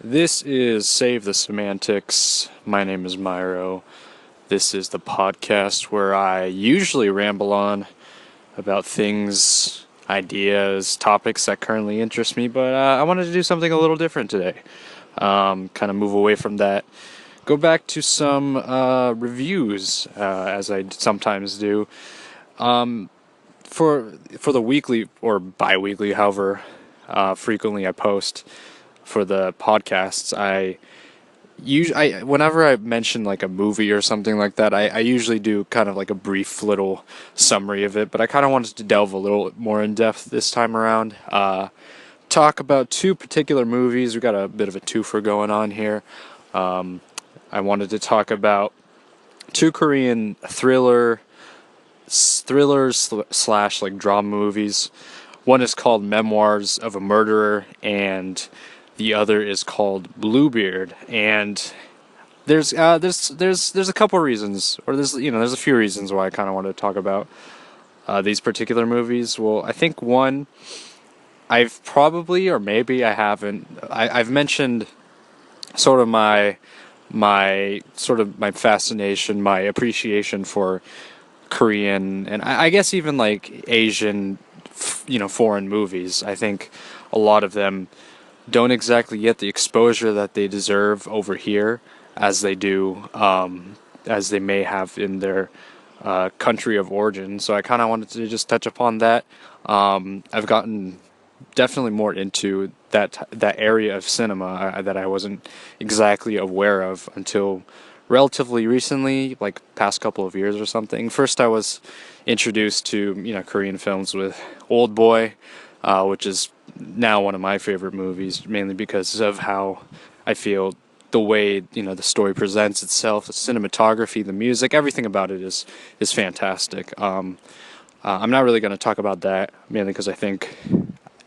This is Save the Semantics. My name is Myro. This is the podcast where I usually ramble on about things, ideas, topics that currently interest me, but I wanted to do something a little different today. Kind of move away from that. Go back to some reviews, as I sometimes do. For the weekly or bi-weekly, however frequently I post for the podcasts, whenever I mention like a movie or something like that, I usually do kind of like a brief little summary of it, but I kind of wanted to delve a little more in depth this time around. Talk about two particular movies. We got a bit of a twofer going on here. I wanted to talk about two Korean thrillers slash like drama movies. One is called Memoirs of a Murderer, and the other is called Bluebeard. And there's a couple reasons, or there's a few reasons why I kind of wanted to talk about these particular movies. Well, I think one, I've probably, or maybe I haven't, I've mentioned sort of my fascination, my appreciation for Korean, and I guess even like Asian, foreign movies. I think a lot of them don't exactly get the exposure that they deserve over here as they do, as they may have in their country of origin. So I kind of wanted to just touch upon that. I've gotten definitely more into that area of cinema that I wasn't exactly aware of until relatively recently, like past couple of years or something. First, I was introduced to Korean films with Old Boy, which is now one of my favorite movies, mainly because of how I feel the way the story presents itself, the cinematography, the music, everything about it is fantastic. I'm not really going to talk about that, mainly because I think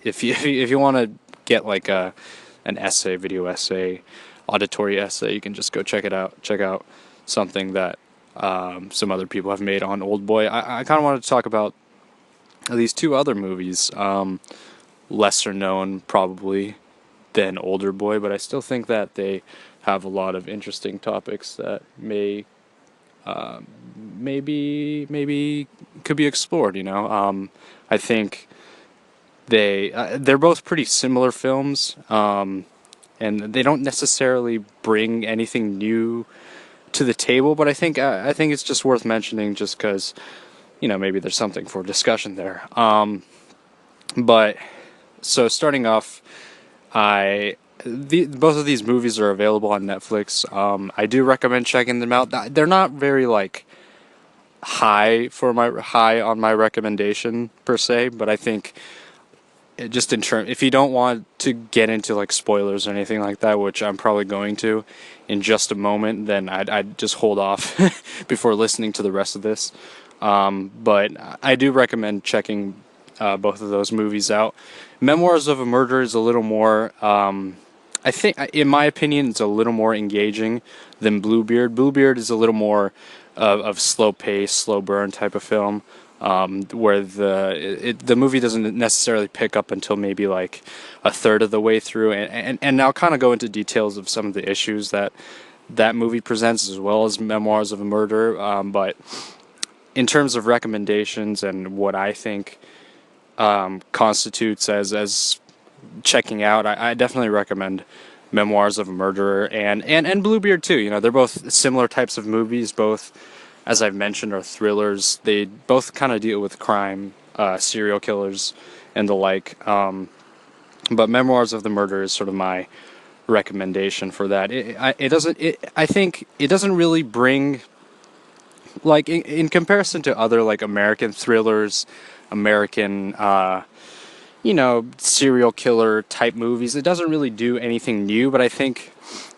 if you want to get like an essay, video essay, auditory essay, you can just go check it out. Check out something that some other people have made on Old Boy. I kind of wanted to talk about these two other movies, lesser known probably than Older Boy, but I still think that they have a lot of interesting topics that maybe could be explored. I think they're both pretty similar films, and they don't necessarily bring anything new to the table. But I think it's just worth mentioning, just because maybe there's something for discussion there. But so starting off, both of these movies are available on Netflix. I do recommend checking them out. They're not very like high on my recommendation per se, but I think just if you don't want to get into like spoilers or anything like that, which I'm probably going to in just a moment, then I'd just hold off before listening to the rest of this. But I do recommend checking both of those movies out. Memoirs of a Murderer is a little more, I think, in my opinion, it's a little more engaging than Bluebeard. Bluebeard is a little more of slow pace, slow burn type of film, where the movie doesn't necessarily pick up until maybe like a third of the way through, and I'll kind of go into details of some of the issues that movie presents, as well as Memoirs of a Murderer. But in terms of recommendations and what I think constitutes as checking out, I definitely recommend Memoirs of a Murderer and Bluebeard too. They're both similar types of movies. Both, as I've mentioned, are thrillers. They both kind of deal with crime, serial killers, and the like. But Memoirs of the Murderer is sort of my recommendation for that. I think it doesn't really bring, like, in comparison to other like American thrillers, American serial killer type movies, it doesn't really do anything new. But I think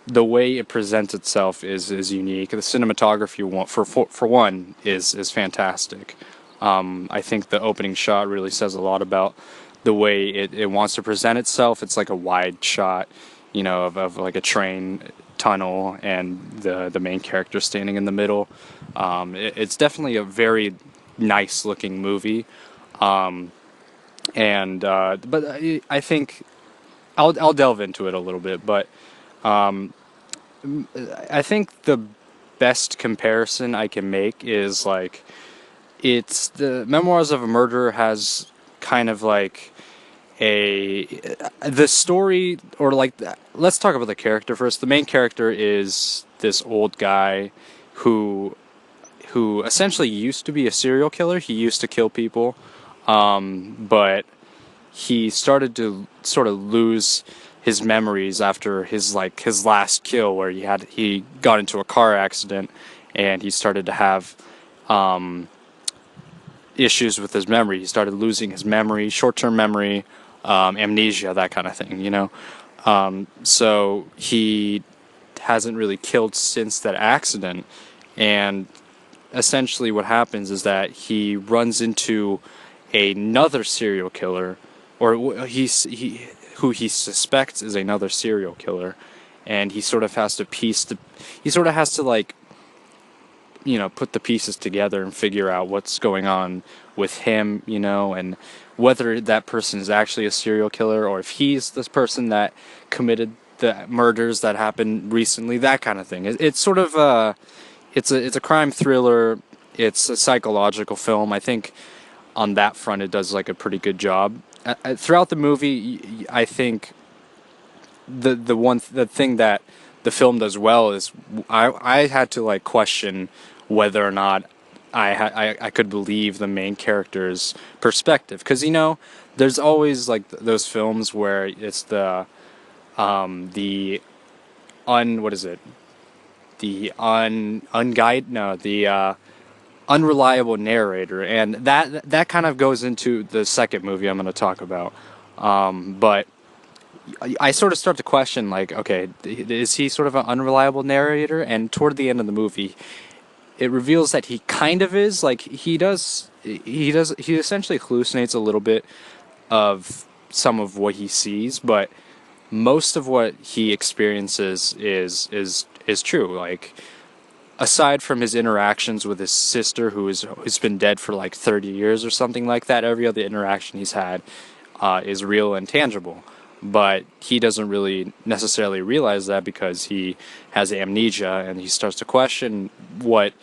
the way it presents itself is unique. The cinematography, for one, is fantastic. I think the opening shot really says a lot about the way it wants to present itself. It's like a wide shot, of like a train tunnel and the main character standing in the middle. It's definitely a very nice looking movie. But I think I'll delve into it a little bit. But I think the best comparison I can make is like it's the Memoirs of a Murderer has kind of like a the story or like let's talk about the character first. The main character is this old guy who essentially used to be a serial killer. He used to kill people, but he started to sort of lose his memories after his last kill, where he got into a car accident and he started to have issues with his memory. He started losing his memory, short-term memory, amnesia, that kind of thing, you know. So he hasn't really killed since that accident, and essentially what happens is that he runs into another serial killer, or who he suspects is another serial killer, and he sort of has to like, you know, put the pieces together and figure out what's going on with him, you know, and whether that person is actually a serial killer or if he's this person that committed the murders that happened recently, that kind of thing. It's sort of it's a crime thriller. It's a psychological film. I think on that front it does like a pretty good job. Throughout the movie, I think the thing that the film does well is I had to like question whether or not I could believe the main character's perspective, because you know there's always like those films where it's the what is it, the unreliable narrator, and that kind of goes into the second movie I'm going to talk about. But I sort of start to question, like, okay, is he sort of an unreliable narrator? And toward the end of the movie, it reveals that he kind of is. Like, he essentially hallucinates a little bit of some of what he sees, but most of what he experiences is true. Like, aside from his interactions with his sister, who's been dead for like 30 years or something like that, every other interaction he's had is real and tangible. But he doesn't really necessarily realize that because he has amnesia, and he starts to question what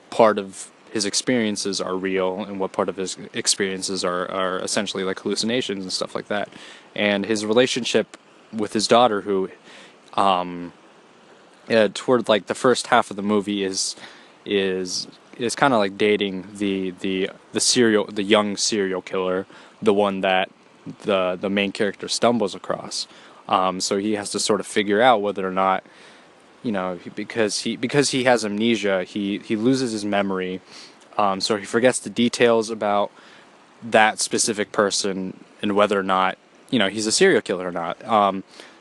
part of his experiences are real and what part of his experiences are essentially like hallucinations and stuff like that. And his relationship with his daughter, who toward like the first half of the movie is kind of like dating the young serial killer, the one that the main character stumbles across. So he has to sort of figure out whether or not, you know, because he has amnesia, he loses his memory, so he forgets the details about that specific person and whether or not, you know, he's a serial killer or not.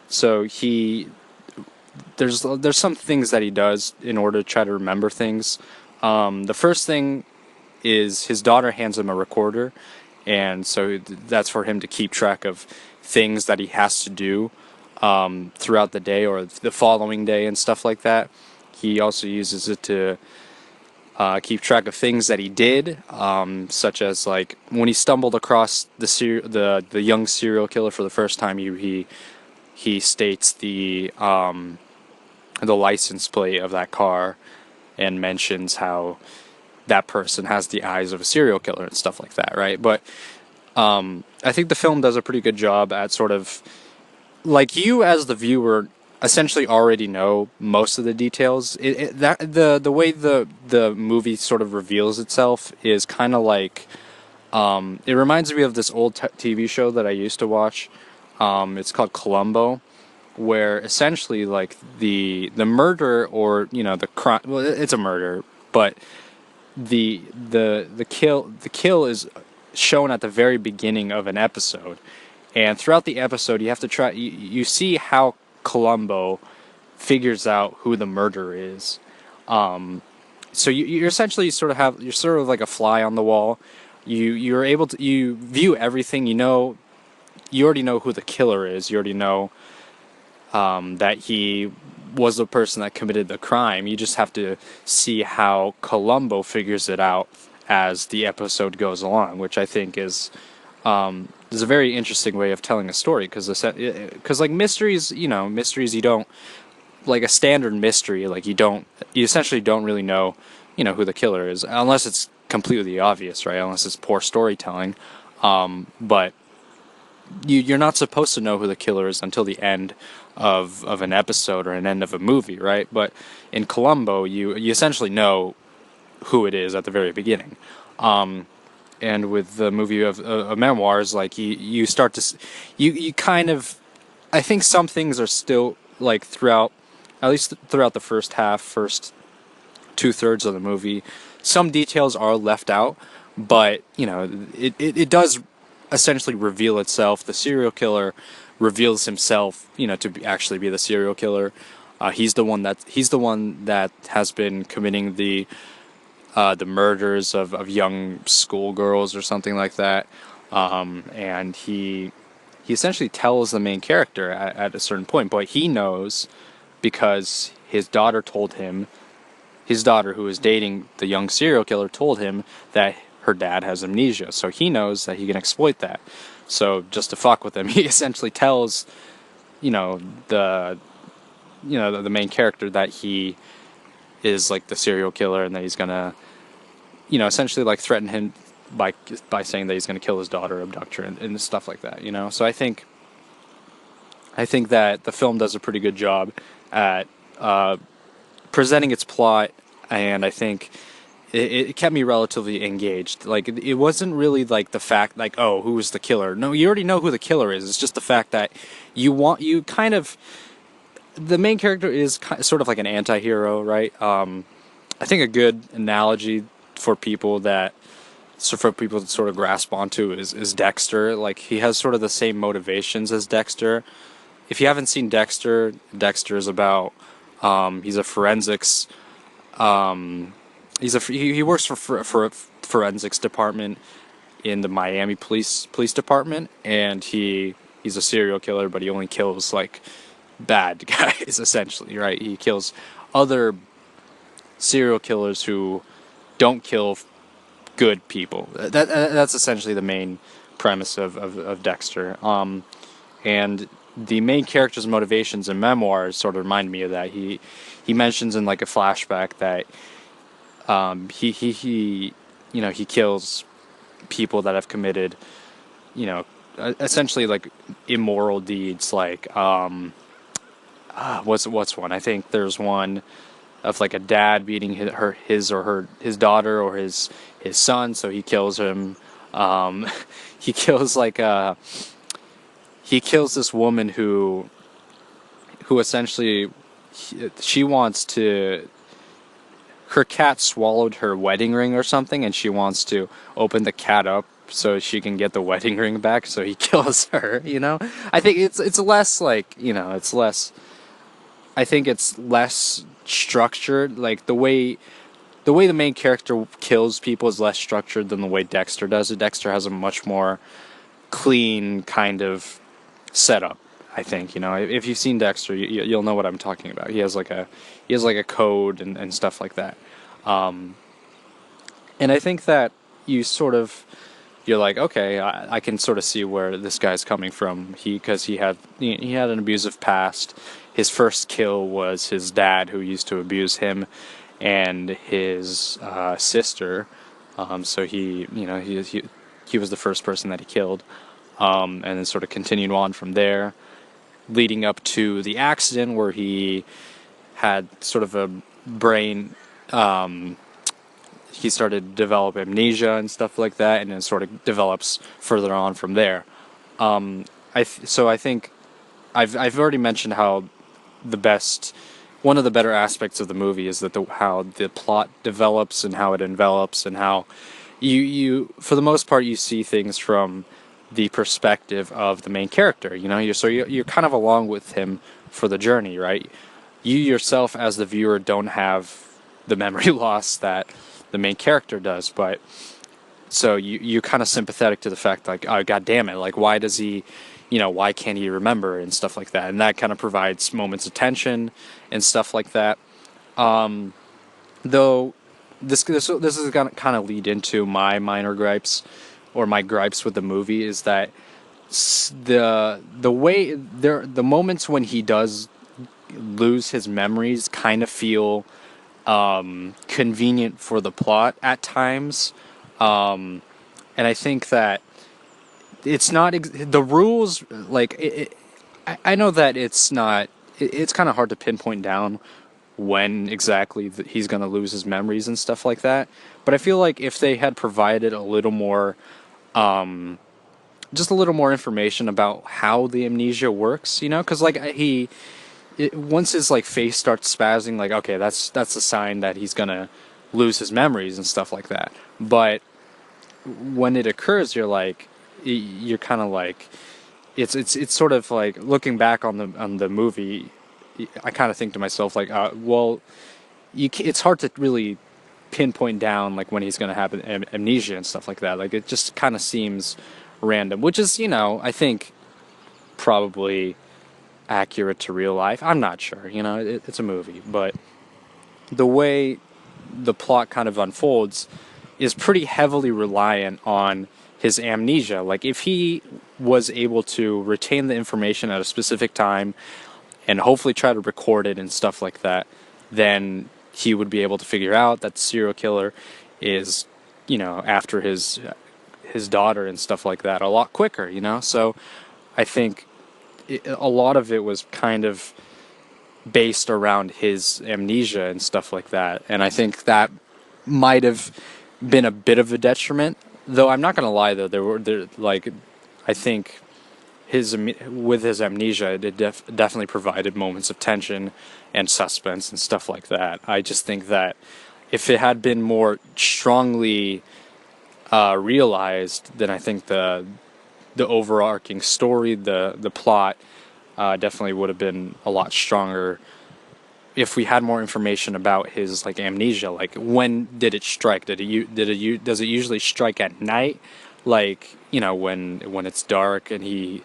So there's some things that he does in order to try to remember things. The first thing is his daughter hands him a recorder, and so that's for him to keep track of things that he has to do throughout the day or the following day and stuff like that. He also uses it to keep track of things that he did, such as like when he stumbled across the young serial killer for the first time. He states the license plate of that car and mentions how that person has the eyes of a serial killer and stuff like that, right? But I think the film does a pretty good job at sort of, like, you as the viewer essentially already know most of the details. The way the movie sort of reveals itself is kind of like, it reminds me of this old TV show that I used to watch. It's called Columbo, where essentially like the murder, or you know, the crime, well, it's a murder, but the kill is shown at the very beginning of an episode, and throughout the episode you have to you see how Columbo figures out who the murderer is. So you're essentially you're sort of like a fly on the wall. You're able to, you view everything, you know, you already know who the killer is, you already know that he was the person that committed the crime. You just have to see how Columbo figures it out as the episode goes along, which I think is a very interesting way of telling a story, because like mysteries, you know, mysteries you don't like a standard mystery, like you essentially don't really know, who the killer is, unless it's completely obvious, right? Unless it's poor storytelling. But you're not supposed to know who the killer is until the end of an episode or an end of a movie, right? But in Columbo, you essentially know who it is at the very beginning. And with the movie of Memoirs, like you start to you kind of, I think some things are still like throughout, at least throughout the first 2/3 of the movie, some details are left out, but it does essentially reveal itself. The serial killer reveals himself, actually be the serial killer. He's the one that has been committing the murders of young schoolgirls or something like that. And he essentially tells the main character at a certain point, but he knows because his daughter told him, his daughter who is dating the young serial killer told him that her dad has amnesia, so he knows that he can exploit that. So just to fuck with him, he essentially tells, the the main character that he is like the serial killer and that he's gonna, essentially like threaten him by saying that he's gonna kill his daughter, abduct her, and stuff like that. So I think that the film does a pretty good job at presenting its plot, and I think it kept me relatively engaged. Like, it wasn't really like the fact, like, oh, who is the killer? No, you already know who the killer is. It's just the fact that you kind of, the main character is sort of like an anti-hero, right? I think a good analogy for people to sort of grasp onto is Dexter. Like, he has sort of the same motivations as Dexter. If you haven't seen Dexter, Dexter is about, he's a forensics, he works for a forensics department in the Miami police department, and he's a serial killer, but he only kills like bad guys, essentially, right? He kills other serial killers who don't kill good people. That's essentially the main premise of Dexter. And the main character's motivations in Memoirs sort of remind me of that. He mentions in like a flashback that he kills people that have committed, essentially like immoral deeds, like what's one? I think there's one of like a dad beating his daughter or his son, so he kills him. He kills he kills this woman who essentially, she wants to, her cat swallowed her wedding ring or something, and she wants to open the cat up so she can get the wedding ring back, so he kills her, I think it's less like, it's less, I think it's less structured. Like, the way the main character kills people is less structured than the way Dexter does it. Dexter has a much more clean kind of setup, I think. If you've seen Dexter, you'll know what I'm talking about. He has like a code and stuff like that. And I think that you're like, okay, I can sort of see where this guy's coming from. Because he had an abusive past. His first kill was his dad, who used to abuse him and his sister. So he was the first person that he killed, and then sort of continued on from there, leading up to the accident where he had sort of a brain. He started to develop amnesia and stuff like that, and then sort of develops further on from there. I think I've already mentioned how one of the better aspects of the movie is that how the plot develops and how it envelops, and how you for the most part you see things from the perspective of the main character. You're kind of along with him for the journey, right? You yourself as the viewer don't have the memory loss that the main character does, but so you're kind of sympathetic to the fact, like, oh, god damn it, like, why does he, why can't he remember and stuff like that, and that kind of provides moments of tension and stuff like that. Though this is gonna kind of lead into my minor gripes, or my gripes with the movie, is that the moments when he does lose his memories kind of feel convenient for the plot at times. And I think that it's not the rules, like I know that it's not it's kind of hard to pinpoint down when exactly he's going to lose his memories and stuff like that, but I feel like if they had provided a little more just a little more information about how the amnesia works, because like once his like face starts spazzing, like okay, that's a sign that he's gonna lose his memories and stuff like that. But when it occurs, you're kind of like it's sort of like looking back on the movie. I kind of think to myself like, well, it's hard to really pinpoint down like when he's gonna have amnesia and stuff like that. Like it just kind of seems random, which is I think probably accurate to real life. I'm not sure, it's a movie, but the way the plot kind of unfolds is pretty heavily reliant on his amnesia. Like if he was able to retain the information at a specific time and hopefully try to record it and stuff like that, then he would be able to figure out that the serial killer is, after his daughter and stuff like that a lot quicker, So I think a lot of it was kind of based around his amnesia and stuff like that. And I think that might have been a bit of a detriment, though I'm not going to lie, though, I think with his amnesia, it definitely provided moments of tension and suspense and stuff like that. I just think that if it had been more strongly realized, then I think the overarching story, the plot, definitely would have been a lot stronger if we had more information about his like amnesia. Like when did it strike? Does it usually strike at night? Like when it's dark and he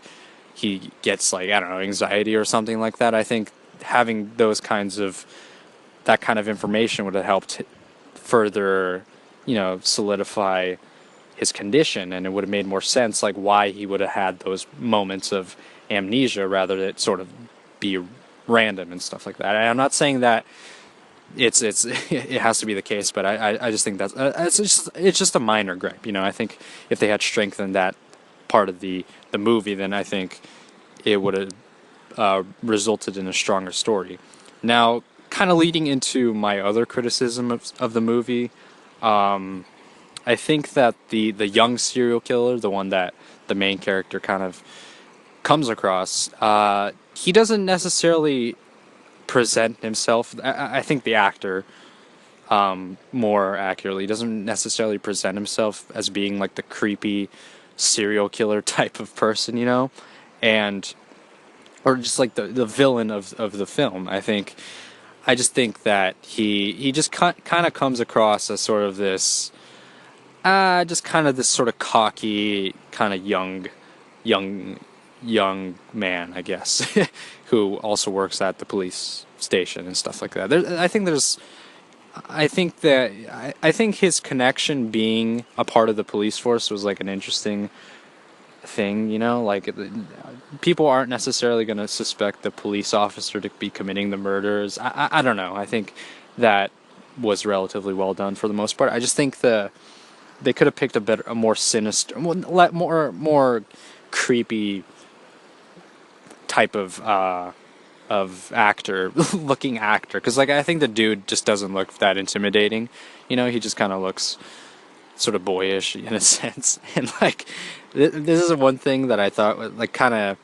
gets like, I don't know, anxiety or something like that. I think having that kind of information would have helped further solidify his condition, and it would have made more sense like why he would have had those moments of amnesia rather than it sort of be random and stuff like that. And I'm not saying that it has to be the case, but I just think that's it's just a minor gripe. I think if they had strengthened that part of the movie, then I think it would have resulted in a stronger story. Now, kind of leading into my other criticism of the movie, I think that the young serial killer, the one that the main character kind of comes across, he doesn't necessarily present himself. I think the actor, more accurately, doesn't necessarily present himself as being like the creepy serial killer type of person, and or just like the villain of the film. I just think that he just kind of comes across as sort of this, just kind of this sort of cocky, kind of young man, I guess, who also works at the police station and stuff like that. I think his connection being a part of the police force was like an interesting thing, like people aren't necessarily going to suspect the police officer to be committing the murders. I don't know. I think that was relatively well done for the most part. I just think they could have picked a more sinister, more creepy type of actor, because like I think the dude just doesn't look that intimidating. He just kind of looks sort of boyish in a sense, and like this is one thing that I thought like kind of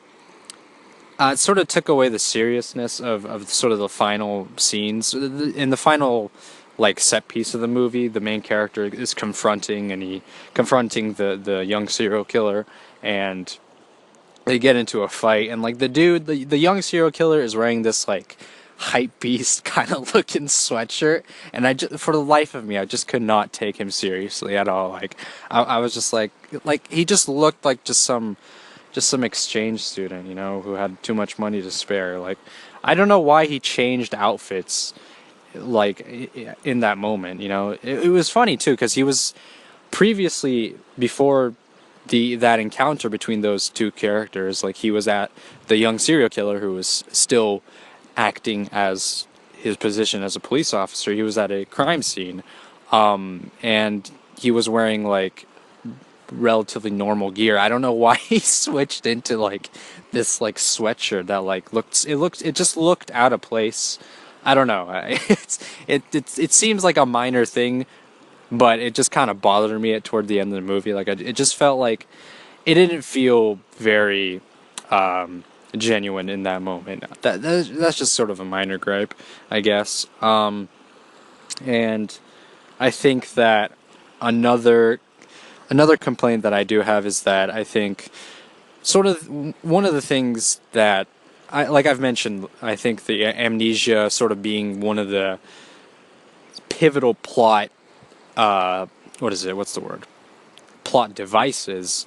it sort of took away the seriousness of sort of the final scenes. In the final like set piece of the movie, the main character is confronting the young serial killer, and they get into a fight, and like the young serial killer is wearing this like hype beast kind of looking sweatshirt, and for the life of me, I just could not take him seriously at all. Like I was just like he just looked like just some exchange student, who had too much money to spare. Like I don't know why he changed outfits like in that moment. It was funny too, because he was previously, before that encounter between those two characters, like he was at the young serial killer who was still acting as his position as a police officer. He was at a crime scene, and he was wearing like relatively normal gear. I don't know why he switched into like this like sweatshirt that like it just looked out of place. I don't know. It seems like a minor thing, but it just kind of bothered me at toward the end of the movie. Like it just felt like it didn't feel very genuine in that moment. That's just sort of a minor gripe, I guess. And I think that another complaint that I do have is that I think sort of one of the things that like I've mentioned, I think the amnesia sort of being one of the pivotal plot what is it? What's the word? Plot devices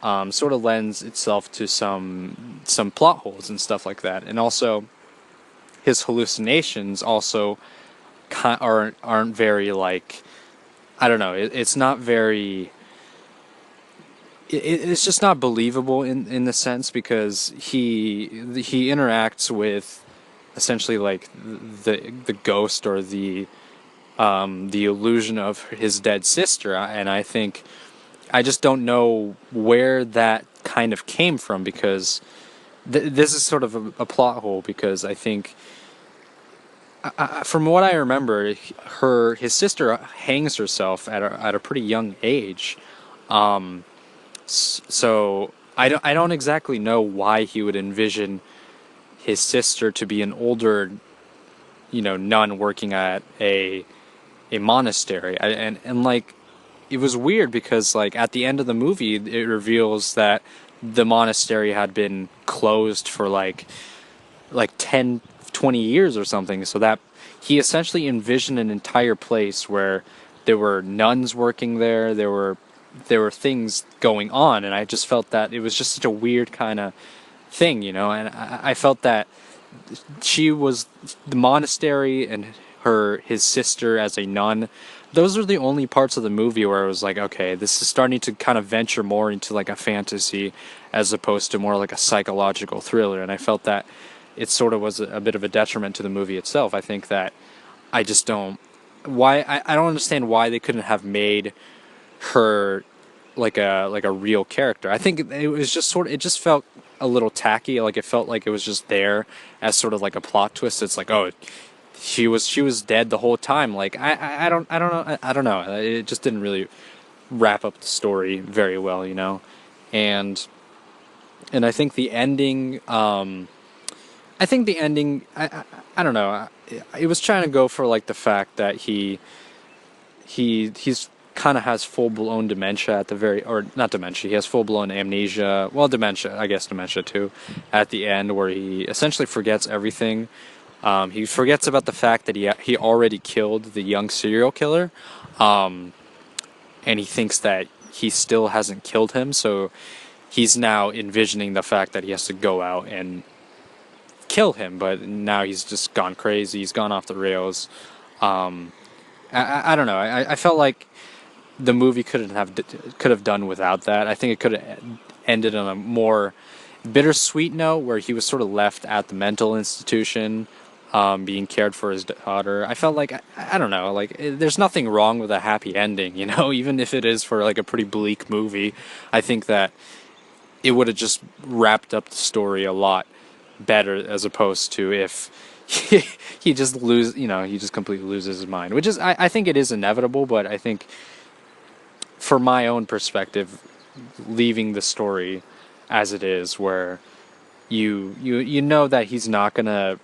sort of lends itself to some plot holes and stuff like that, and also his hallucinations also aren't very like I don't know. It's not very. It's just not believable in the sense because he interacts with essentially like the ghost or the illusion of his dead sister, and I think I just don't know where that kind of came from because this is sort of a plot hole because I think from what I remember his sister hangs herself at a pretty young age. So I don't exactly know why he would envision his sister to be an older, nun working at a monastery. And like it was weird because like at the end of the movie it reveals that the monastery had been closed for like 10, 20 years or something, so that he essentially envisioned an entire place where there were nuns working there, there were things going on, and I just felt that it was just such a weird kind of thing, and I felt that she was the monastery and his sister as a nun. Those are the only parts of the movie where I was like, okay, this is starting to kind of venture more into like a fantasy as opposed to more like a psychological thriller, and I felt that it sort of was a bit of a detriment to the movie itself. I think that I just don't I don't understand why they couldn't have made her like a real character. I think it was just it just felt a little tacky. Like it felt like it was just there as sort of like a plot twist. It's like, oh, she was dead the whole time. Like I don't know. It just didn't really wrap up the story very well, and I think the ending. I think the ending. I don't know. It was trying to go for like the fact that he's kind of has full blown dementia at the or not dementia. He has full blown amnesia. Well, dementia. I guess dementia too. At the end, where he essentially forgets everything. He forgets about the fact that he already killed the young serial killer, and he thinks that he still hasn't killed him. So he's now envisioning the fact that he has to go out and kill him. But now he's just gone crazy. He's gone off the rails. I don't know. I felt like the movie could have done without that. I think it could have ended on a more bittersweet note where he was sort of left at the mental institution, being cared for his daughter. I felt like I don't know, like there's nothing wrong with a happy ending, even if it is for like a pretty bleak movie. I think that it would have just wrapped up the story a lot better as opposed to if he just he just completely loses his mind, which is I think it is inevitable, but I think for my own perspective, leaving the story as it is, where you know that he's not gonna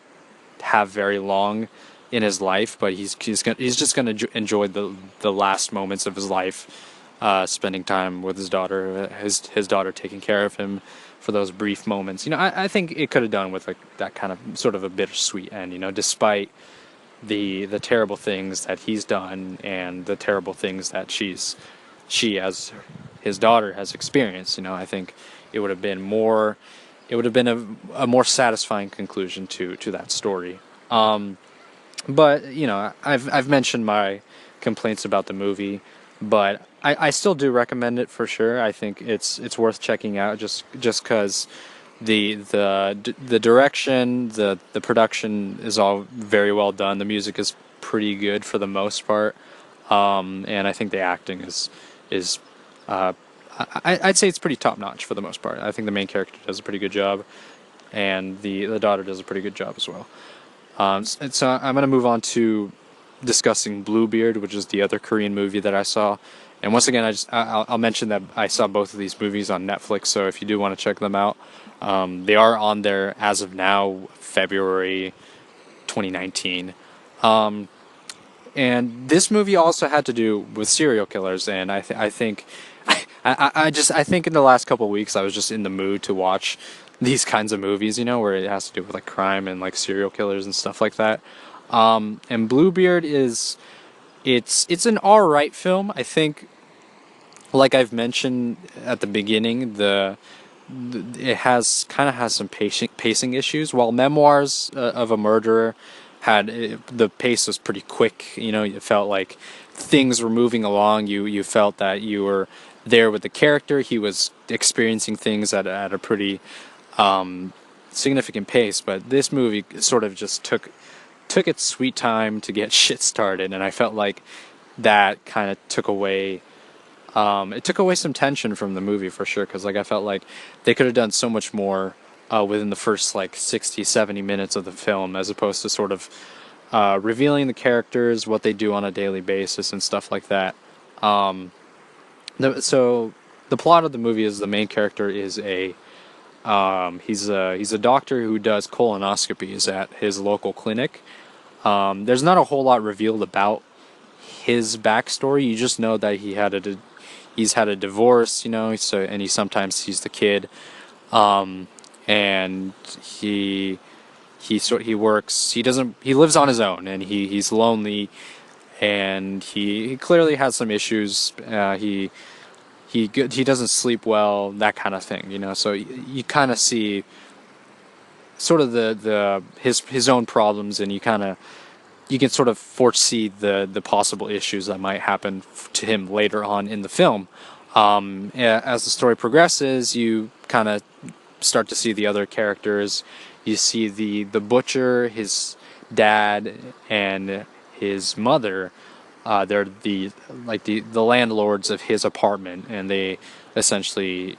have very long in his life, but he's just gonna enjoy the last moments of his life, spending time with his daughter, his daughter taking care of him for those brief moments. I think it could have done with like that kind of sort of a bittersweet end. Despite the terrible things that he's done and the terrible things that she as his daughter has experienced. I think it would have been more. It would have been a more satisfying conclusion to that story. But I've mentioned my complaints about the movie, but I still do recommend it for sure. I think it's worth checking out just because The direction, the production is all very well done. The music is pretty good for the most part, and I think the acting is I'd say it's pretty top notch for the most part. I think the main character does a pretty good job, and the daughter does a pretty good job as well. So I'm going to move on to discussing Bluebeard, which is the other Korean movie that I saw. And once again, I'll mention that I saw both of these movies on Netflix. So if you do want to check them out, they are on there as of now, February 2019. And this movie also had to do with serial killers, and I think I think in the last couple of weeks I was just in the mood to watch these kinds of movies, where it has to do with like crime and like serial killers and stuff like that. And Bluebeard it's an alright film. I think, like I've mentioned at the beginning, it has some pacing issues. While Memoirs of a Murderer the pace was pretty quick. You felt like things were moving along. You felt that you were there with the character. He was experiencing things at a pretty significant pace. But this movie sort of just took its sweet time to get shit started, and I felt like that kind of took away. It took away some tension from the movie for sure, because like I felt like they could have done so much more within the first like 60, 70 minutes of the film, as opposed to sort of revealing the characters, what they do on a daily basis, and stuff like that. So the plot of the movie is the main character is he's a doctor who does colonoscopies at his local clinic. There's not a whole lot revealed about his backstory. You just know that he's had a divorce, so and he sometimes sees the kid, and he works. He lives on his own, and he's lonely, and he clearly has some issues. He doesn't sleep well, that kind of thing, So you kind of see sort of his own problems, and you can sort of foresee the possible issues that might happen to him later on in the film. As the story progresses, you kind of start to see the other characters. You see the butcher, his dad, and his mother. They're the landlords of his apartment, and they essentially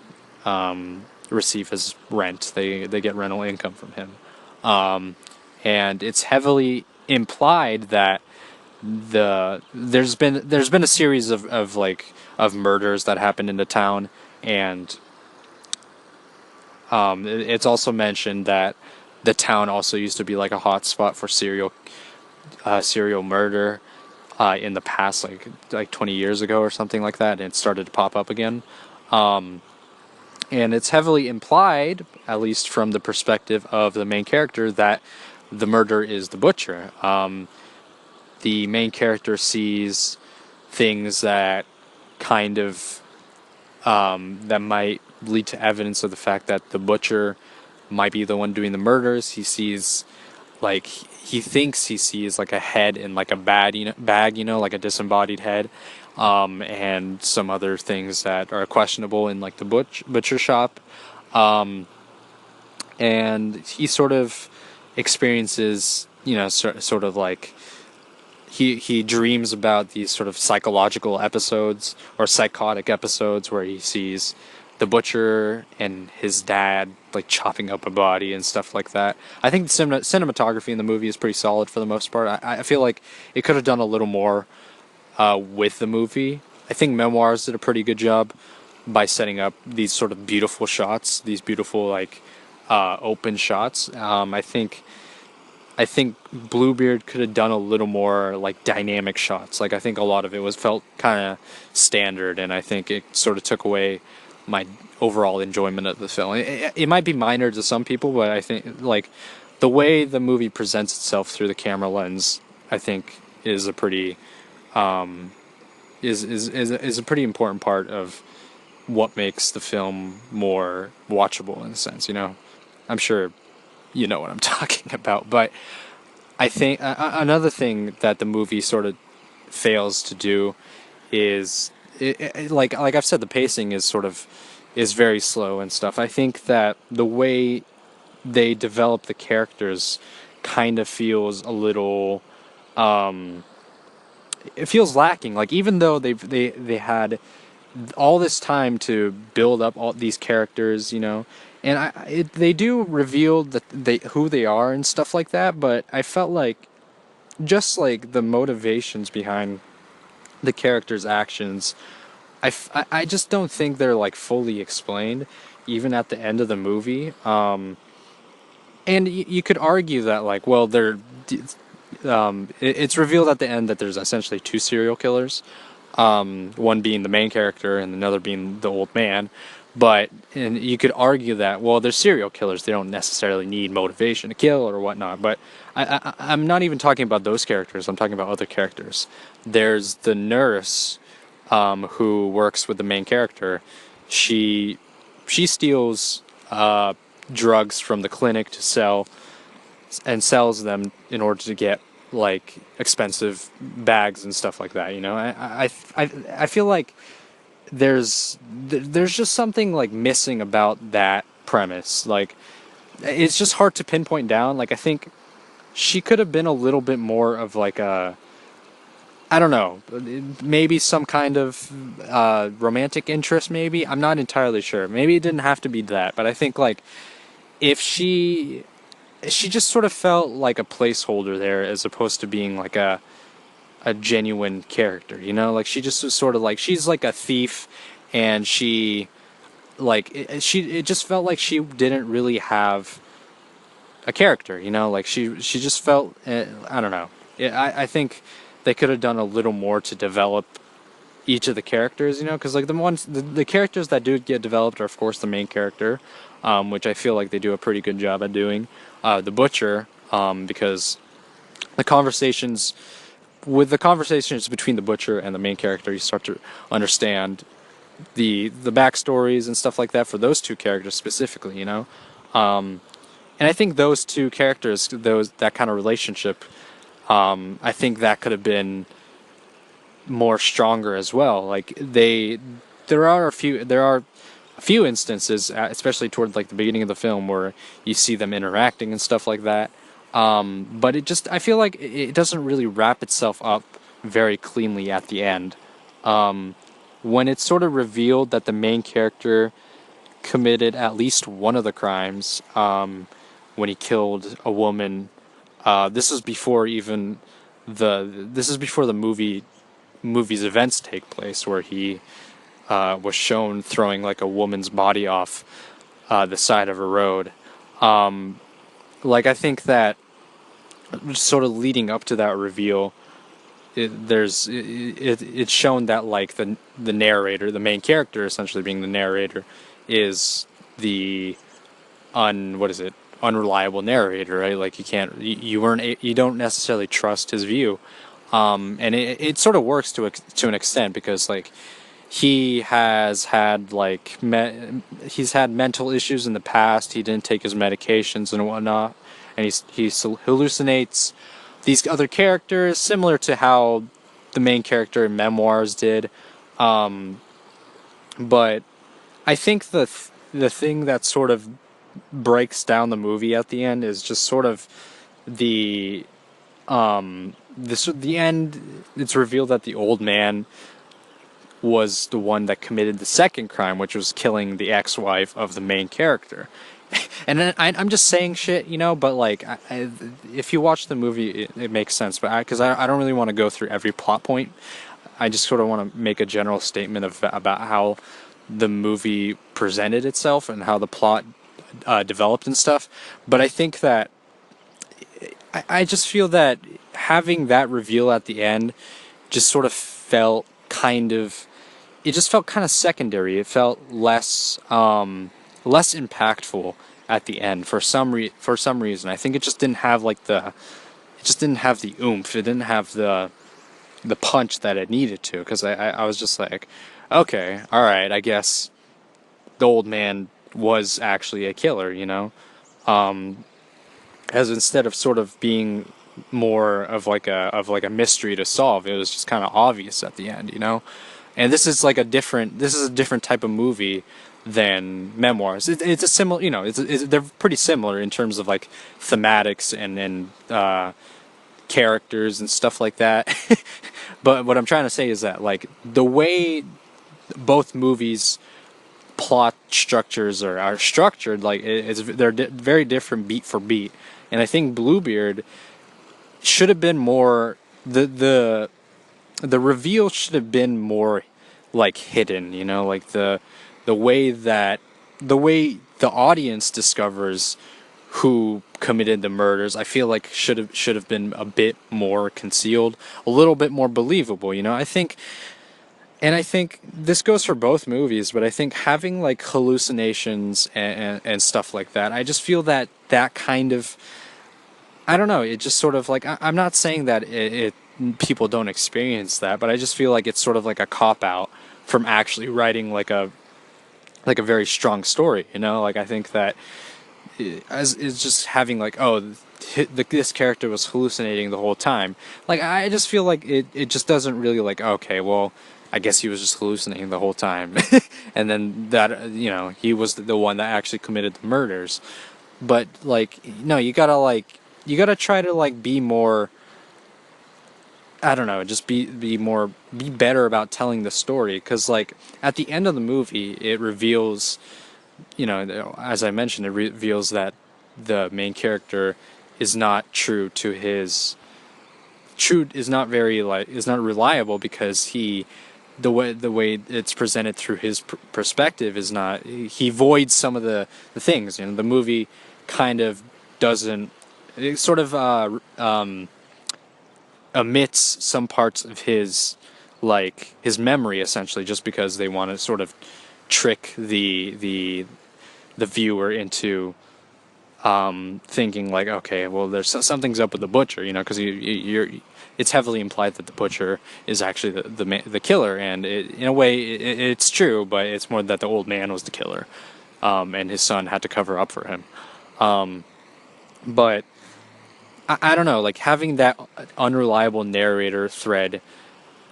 receive his rent. They get rental income from him, and it's heavily implied that there's been a series of murders that happened in the town, and it's also mentioned that the town also used to be like a hot spot for serial murder in the past, like 20 years ago or something like that, and it started to pop up again. And it's heavily implied, at least from the perspective of the main character, that the murderer is the butcher. The main character sees things that kind of that might lead to evidence of the fact that the butcher might be the one doing the murders. He thinks he sees like a head in like a bag, like a disembodied head, and some other things that are questionable in like the butcher shop, and he sort of experiences, sort of like he dreams about these sort of psychological episodes or psychotic episodes where he sees the butcher and his dad like chopping up a body and stuff like that. I think the cinematography in the movie is pretty solid for the most part. I feel like it could have done a little more with the movie. I think Memoirs did a pretty good job by setting up these sort of beautiful shots, these beautiful like open shots. I think Bluebeard could have done a little more like dynamic shots. Like I think a lot of it felt kind of standard, and I think it sort of took away my overall enjoyment of the film. It might be minor to some people, but I think like the way the movie presents itself through the camera lens, I think is a pretty is a pretty important part of what makes the film more watchable in a sense. I'm sure you know what I'm talking about, but I think another thing that the movie sort of fails to do is like I've said, the pacing is sort of is very slow and stuff. I think that the way they develop the characters kind of feels a little it feels lacking. Like even though they had all this time to build up all these characters, and they do reveal that they who they are and stuff like that. But I felt like just like the motivations behind the characters' actions, I just don't think they're like fully explained, even at the end of the movie. And you could argue that like, well, it's revealed at the end that there's essentially two serial killers, one being the main character and another being the old man. And you could argue that, well, they're serial killers. They don't necessarily need motivation to kill or whatnot. But I'm not even talking about those characters. I'm talking about other characters. There's the nurse, who works with the main character. She steals drugs from the clinic to sell and sells them in order to get like expensive bags and stuff like that. I feel like there's just something like missing about that premise. Like it's just hard to pinpoint down. Like I think she could have been a little bit more of like a, I don't know, maybe some kind of romantic interest. Maybe I'm not entirely sure. Maybe it didn't have to be that, but I think like if she just sort of felt like a placeholder there as opposed to being like a genuine character, like she just was sort of like she's like a thief, and she like it just felt like she didn't really have a character, like she just felt I don't know. I think they could have done a little more to develop each of the characters, because like the characters that do get developed are of course the main character, which I feel like they do a pretty good job at doing. The butcher, because the conversations between the butcher and the main character, you start to understand the backstories and stuff like that for those two characters specifically, and I think those two characters, that kind of relationship, I think that could have been more stronger as well. Like there are a few instances, especially toward like the beginning of the film, where you see them interacting and stuff like that. But I feel like it doesn't really wrap itself up very cleanly at the end. When it's sort of revealed that the main character committed at least one of the crimes, when he killed a woman. This is before even this is before the movie's events take place, where he was shown throwing like a woman's body off the side of a road. Like I think that sort of leading up to that reveal, it's shown that like the narrator, the main character, essentially being the narrator, is the unreliable narrator, right? Like you don't necessarily trust his view, and it sort of works to an extent, because like he has had like he's had mental issues in the past. He didn't take his medications and whatnot, and he hallucinates these other characters, similar to how the main character in Memoirs did. But I think the thing that sort of breaks down the movie at the end is just sort of the the end. It's revealed that the old man was the one that committed the second crime, which was killing the ex-wife of the main character. And then I'm just saying shit, but like, if you watch the movie, it makes sense. But because I don't really want to go through every plot point. I just sort of want to make a general statement about how the movie presented itself and how the plot developed and stuff. But I think that I just feel that having that reveal at the end just sort of felt kind of, it just felt kind of secondary. It felt less impactful at the end for some reason. I think it just didn't have like it just didn't have the oomph. It didn't have the punch that it needed to. Because I was just like, okay, all right, I guess the old man was actually a killer, as instead of sort of being more of like a mystery to solve, it was just kind of obvious at the end, And this is a different type of movie than Memoirs. It's a similar, they're pretty similar in terms of like thematics and characters and stuff like that. But what I'm trying to say is that like the way both movies plot structures are structured, like they're very different beat for beat. And I think Bluebeard should have been more the reveal should have been more like hidden, like the way that the way the audience discovers who committed the murders, I feel like should have been a bit more concealed, a little bit more believable, I think this goes for both movies, but I think having like hallucinations and stuff like that, I just feel that that kind of, I don't know, it just sort of like, I'm not saying that people don't experience that, but I just feel like it's sort of like a cop out from actually writing like a very strong story, like I think that as is just having like, oh, this character was hallucinating the whole time. Like I just feel like it just doesn't really like, okay, well, I guess he was just hallucinating the whole time, and then that he was the one that actually committed the murders. But like, no, you gotta try to like be more. I don't know, just be better about telling the story, because like at the end of the movie, it reveals, as I mentioned, it reveals that the main character is not true to his is not very like is not reliable, because the way it's presented through his perspective is not, he voids some of the things. The movie kind of doesn't, it sort of omits some parts of his memory, essentially, just because they want to sort of trick the viewer into thinking like, okay, well, there's something's up with the butcher, because it's heavily implied that the butcher is actually the killer, and in a way it's true, but it's more that the old man was the killer, and his son had to cover up for him. But I don't know, like having that unreliable narrator thread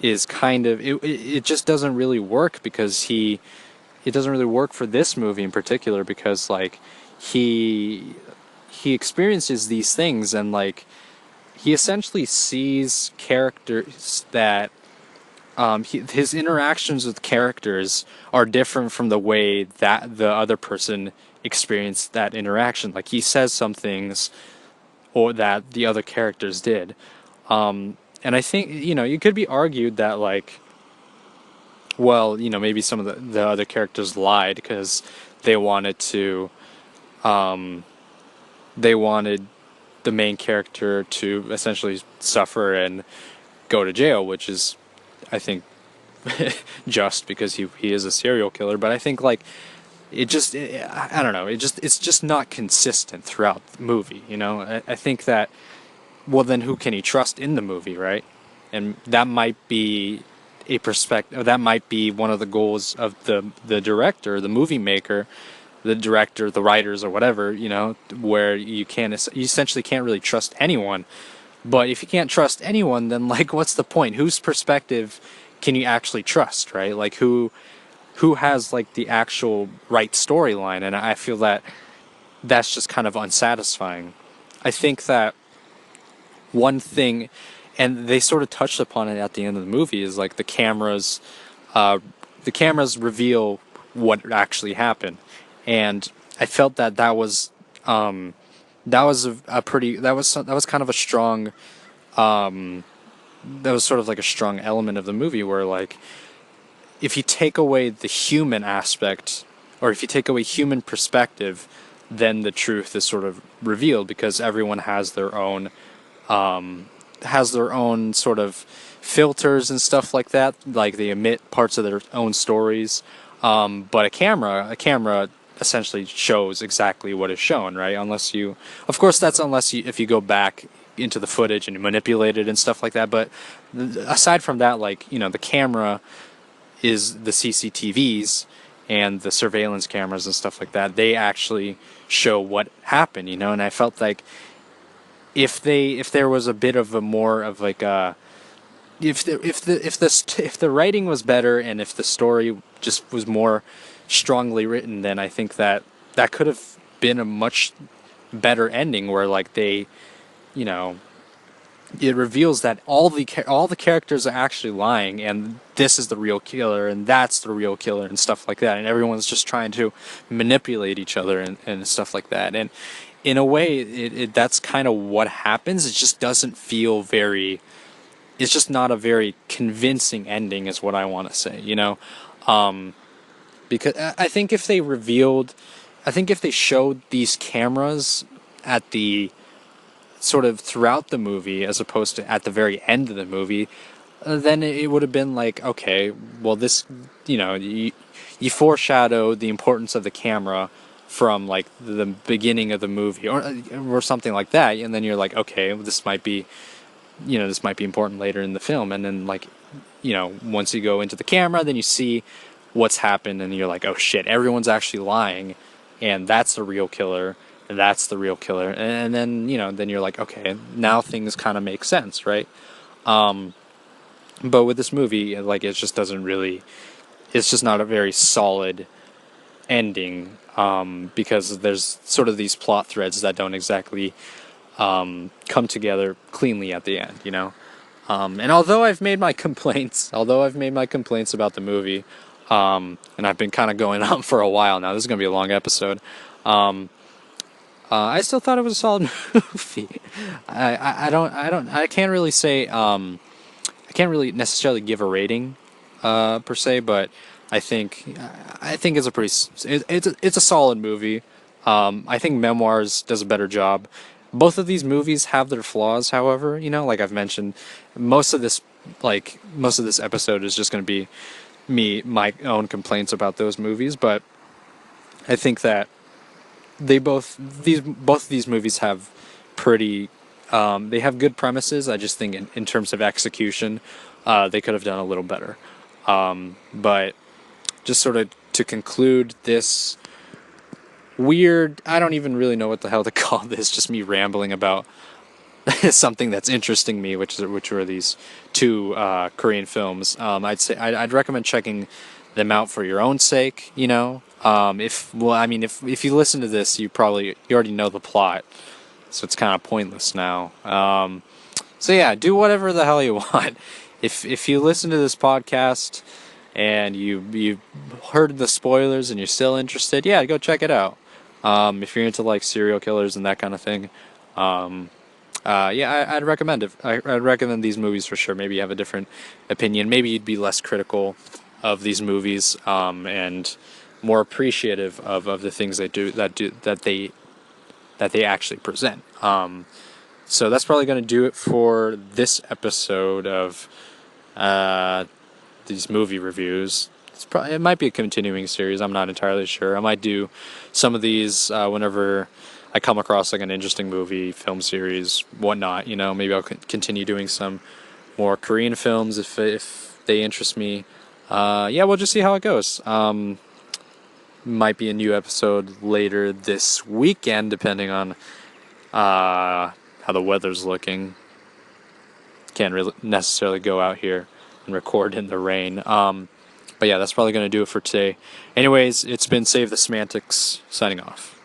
is kind of, it just doesn't really work, because it doesn't really work for this movie in particular, because like he experiences these things, and like he essentially sees characters that his interactions with characters are different from the way that the other person experienced that interaction. Like he says some things or that the other characters did, and I think you could be argued that like, well, maybe some of the other characters lied because they wanted to they wanted the main character to essentially suffer and go to jail, which is, I think, just because he is a serial killer. But I think like I don't know, it's just not consistent throughout the movie. I think that, well, then who can he trust in the movie, right? And that might be a perspective. That might be one of the goals of the director, the movie maker, the director, the writers, or whatever. Where you essentially can't really trust anyone. But if you can't trust anyone, then like, what's the point? Whose perspective can you actually trust, right? Like who has like the actual right storyline? And I feel that that's just kind of unsatisfying. I think that one thing, and they sort of touched upon it at the end of the movie, is like the cameras reveal what actually happened, and I felt that was kind of a strong, that was sort of like a strong element of the movie, where like, if you take away the human aspect, or if you take away human perspective, then the truth is sort of revealed, because everyone has their own sort of filters and stuff like that. Like they omit parts of their own stories, but a camera essentially shows exactly what is shown, right? Unless you, of course, if you go back into the footage and you manipulate it and stuff like that. But aside from that, like, the camera is the CCTVs and the surveillance cameras and stuff like that. They actually show what happened, and I felt like if there was a bit of a more of like a, if the writing was better, and if the story just was more strongly written, then I think that could have been a much better ending, where like they, you know, it reveals that all the characters are actually lying, and this is the real killer, and that's the real killer, and stuff like that, and everyone's just trying to manipulate each other, and stuff like that. And in a way, that's kind of what happens. It just doesn't feel very. It's just not a very convincing ending, is what I want to say. You know, because I think if they revealed, I think if they showed these cameras at the sort of throughout the movie as opposed to at the very end of the movie, then it would have been like, okay, well, this, you know, you foreshadow the importance of the camera from like the beginning of the movie, or something like that, and then you're like, okay, this might be, you know, this might be important later in the film, and then like, you know, once you go into the camera, then you see what's happened, and you're like, oh shit, everyone's actually lying, and that's the real killer. That's the real killer. And then, you know, then you're like, okay, now things kind of make sense, right? But with this movie, like, it just doesn't really, it's just not a very solid ending, because there's sort of these plot threads that don't exactly come together cleanly at the end, you know? And although I've made my complaints about the movie, and I've been kind of going on for a while now, this is going to be a long episode, I still thought it was a solid movie. I can't really say, I can't really necessarily give a rating, per se, but I think it's a pretty, it's a solid movie. I think Memoirs does a better job. Both of these movies have their flaws, however, you know, like I've mentioned, most of this episode is just going to be my own complaints about those movies, but I think that both of these movies have pretty, they have good premises. I just think in terms of execution, they could have done a little better. But just sort of to conclude this weird, I don't even really know what the hell to call this, just me rambling about something that's interesting me, which were these two Korean films. I'd recommend checking them out for your own sake, you know. If you listen to this, you already know the plot, so it's kind of pointless now. So yeah, do whatever the hell you want. If you listen to this podcast and you heard the spoilers and you're still interested, yeah, go check it out. If you're into like serial killers and that kind of thing, yeah, I'd recommend it. I'd recommend these movies for sure. Maybe you have a different opinion. Maybe you'd be less critical of these movies, and more appreciative of the things they do that they actually present. So that's probably going to do it for this episode of these movie reviews. It might be a continuing series. I'm not entirely sure. I might do some of these whenever I come across like an interesting movie, film series, whatnot. You know, maybe I'll continue doing some more Korean films if they interest me. Yeah, we'll just see how it goes. Might be a new episode later this weekend, depending on how the weather's looking. Can't really necessarily go out here and record in the rain. But yeah, that's probably going to do it for today. Anyways, it's been Save the Semantics, signing off.